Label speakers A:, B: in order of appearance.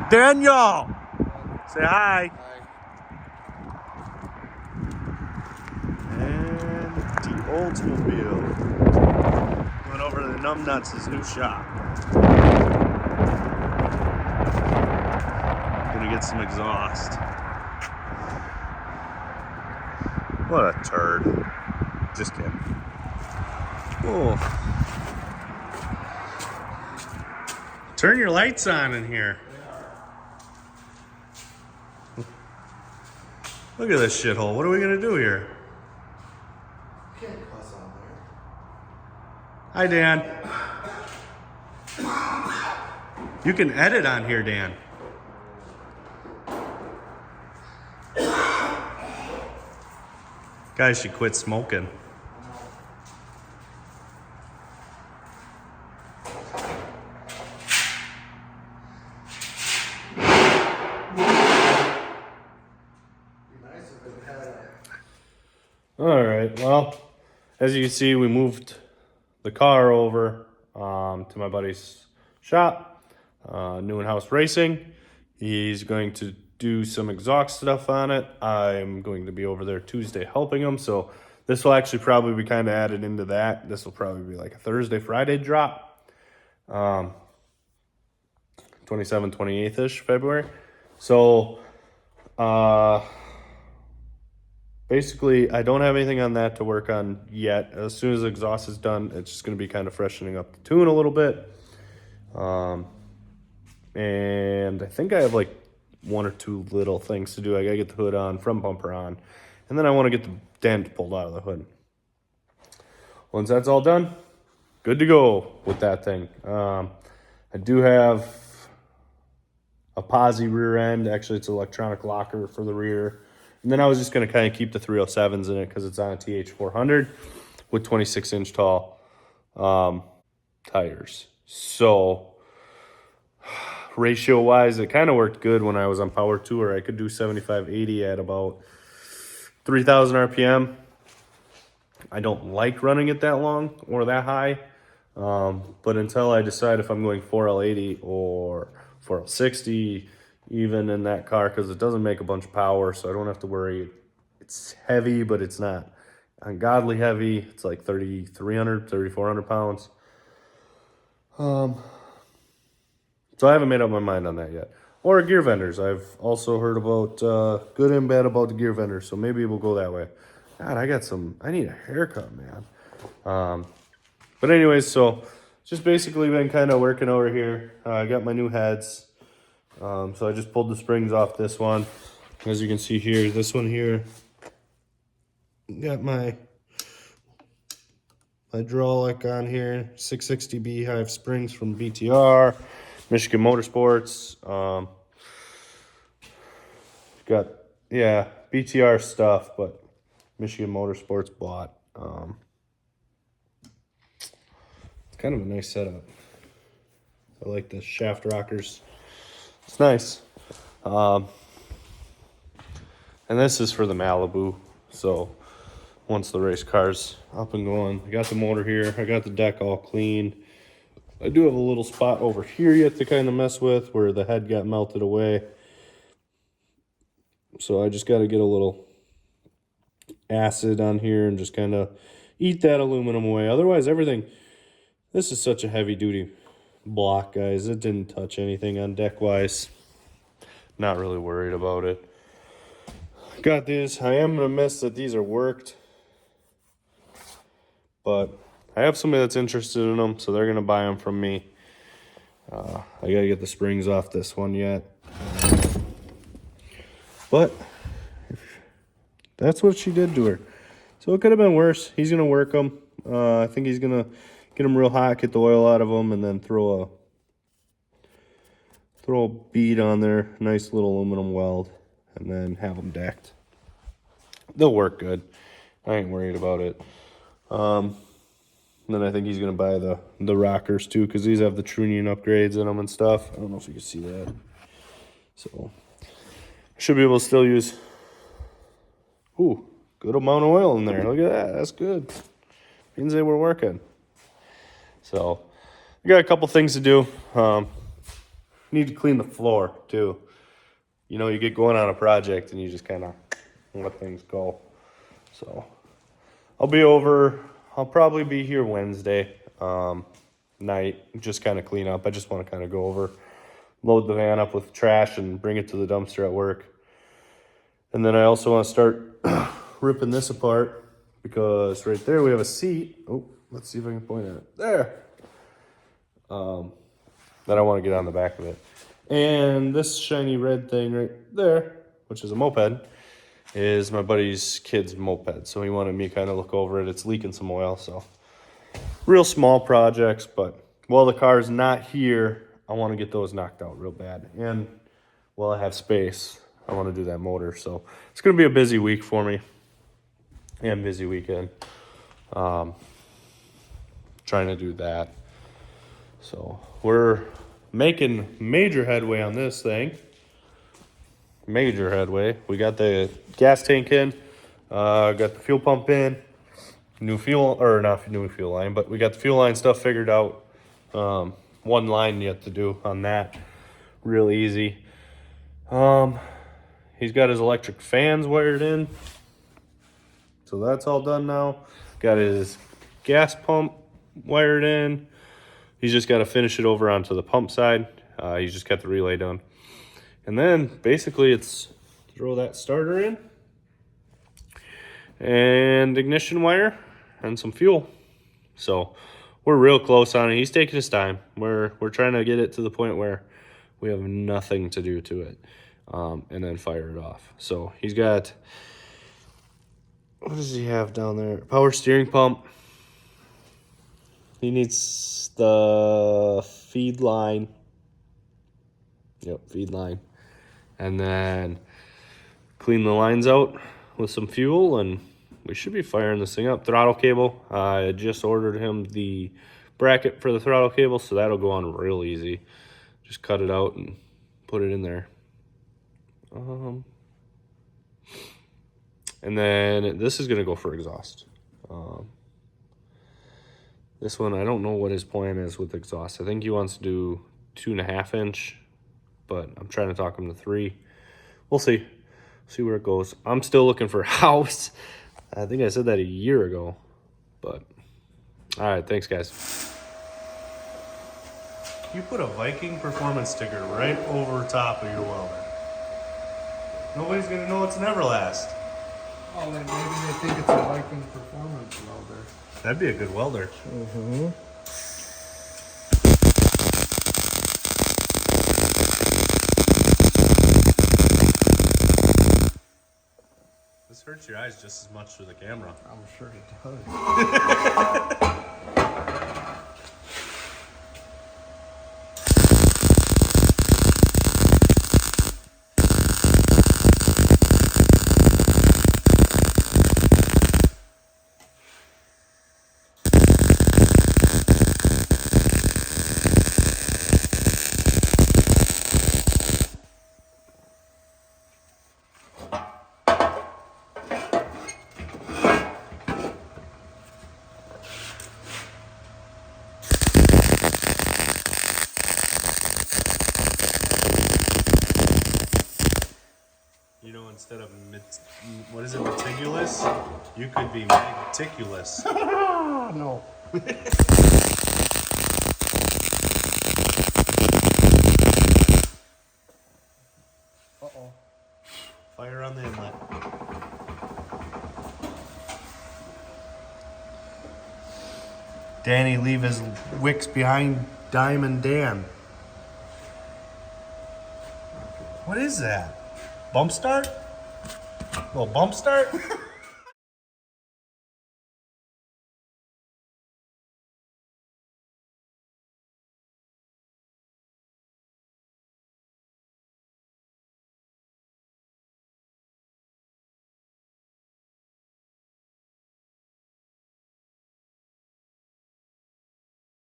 A: Daniel, say hi. And the Oldsmobile. Went over to the Numbnuts' new shop. Gonna get some exhaust. What a turd. Just kidding. Oh. Turn your lights on in here. Look at this shithole. What are we gonna do here?
B: You can't cuss on there.
A: Hi, Dan. You can edit on here, Dan. Guys should quit smoking. All right, well, as you can see, we moved the car over to my buddy's shop, New House Racing. He's going to do some exhaust stuff on it. I'm going to be over there Tuesday helping him, so this will actually probably be kind of added into that. This will probably be like a Thursday, Friday drop, 27th, 28th-ish February. So, basically, I don't have anything on that to work on yet. As soon as the exhaust is done, it's just going to be kind of freshening up the tune a little bit. And I think I have like one or two little things to do. I got to get the hood on, front bumper on, and then I want to get the dent pulled out of the hood. Once that's all done, good to go with that thing. I do have a posi rear end. Actually, it's an electronic locker for the rear. And then I was just going to kind of keep the 307s in it because it's on a TH400 with 26-inch tall tires. So ratio-wise, it kind of worked good when I was on Power Tour. I could do 75-80 at about 3,000 RPM. I don't like running it that long or that high. But until I decide if I'm going 4L80 or 4L60, even in that car, because it doesn't make a bunch of power, so I don't have to worry. It's heavy, but it's not ungodly heavy. It's like 3,300, 3,400 pounds. So I haven't made up my mind on that yet. Or gear vendors. I've also heard about good and bad about the gear vendors, so maybe we'll go that way. God, I need a haircut, man. But anyways, so just basically been kind of working over here. I got my new heads. So I just pulled the springs off this one. As you can see here, this one here, got my hydraulic on here, 660 Beehive springs from BTR, Michigan Motorsports. Got, yeah, BTR stuff, but Michigan Motorsports bought. It's kind of a nice setup. I like the shaft rockers. It's nice. And this is for the Malibu. So once the race car's up and going, I got the motor here. I got the deck all clean. I do have a little spot over here yet to kind of mess with where the head got melted away. So I just got to get a little acid on here and just kind of eat that aluminum away. Otherwise, everything, this is such a heavy duty block, guys. It didn't touch anything on deck wise. Not really worried about it. Got these. I am gonna miss that these are worked, but I have somebody that's interested in them, so they're gonna buy them from me. I gotta get the springs off this one yet, but that's what she did to her. So it could have been worse. He's gonna work them. I think he's gonna get them real hot, get the oil out of them, and then throw a bead on there, nice little aluminum weld, and then have them decked. They'll work good. I ain't worried about it. Then I think he's gonna buy the rockers too, because these have the Trunion upgrades in them and stuff. I don't know if you can see that. So I should be able to still use. Ooh, good amount of oil in there. Look at that. That's good. Means they were working. So I got a couple things to do. Need to clean the floor too. You know, you get going on a project and you just kind of let things go. So I'll probably be here Wednesday night, just kind of clean up. I just want to kind of go over, load the van up with trash and bring it to the dumpster at work. And then I also want to start ripping this apart because right there we have a seat. Oh, let's see if I can point at it. There. That I want to get on the back of it. And this shiny red thing right there, which is a moped, is my buddy's kid's moped. So he wanted me kind of look over it. It's leaking some oil, so real small projects, but while the car's not here, I want to get those knocked out real bad. And while I have space, I want to do that motor. So it's going to be a busy week for me and busy weekend. Trying to do that. So we're making major headway on this thing. Major headway. We got the gas tank in, got the fuel pump in, new fuel, or not new fuel line, but we got the fuel line stuff figured out. One line yet to do on that. Real easy. He's got his electric fans wired in. So that's all done now. Got his gas pump wired in. He's just got to finish it over onto the pump side. He's just got the relay done. And then basically it's throw that starter in and ignition wire and some fuel. So we're real close on it. He's taking his time. We're trying to get it to the point where we have nothing to do to it, and then fire it off. So he's got, what does he have down there? Power steering pump. He needs the feed line. Yep, feed line. And then clean the lines out with some fuel, and we should be firing this thing up. Throttle cable. I just ordered him the bracket for the throttle cable, so that'll go on real easy. Just cut it out and put it in there. And then this is going to go for exhaust. This one, I don't know what his plan is with exhaust. I think he wants to do 2.5 inch, but I'm trying to talk him to 3. We'll see. See where it goes. I'm still looking for a house. I think I said that a year ago, but all right, thanks guys. You put a Viking performance sticker right over top of your welder. Nobody's gonna know it's an Everlast.
B: Oh, then maybe they think it's a Viking performance welder.
A: That'd be a good welder.
B: Mm-hmm.
A: This hurts your eyes just as much through the camera.
B: I'm sure it does.
A: You know, instead of what is it, meticulous? You could be meticulous.
B: No. Uh-oh.
A: Fire on the inlet. Danny, leave his wicks behind Diamond Dan. What is that? Bump start? Little bump start?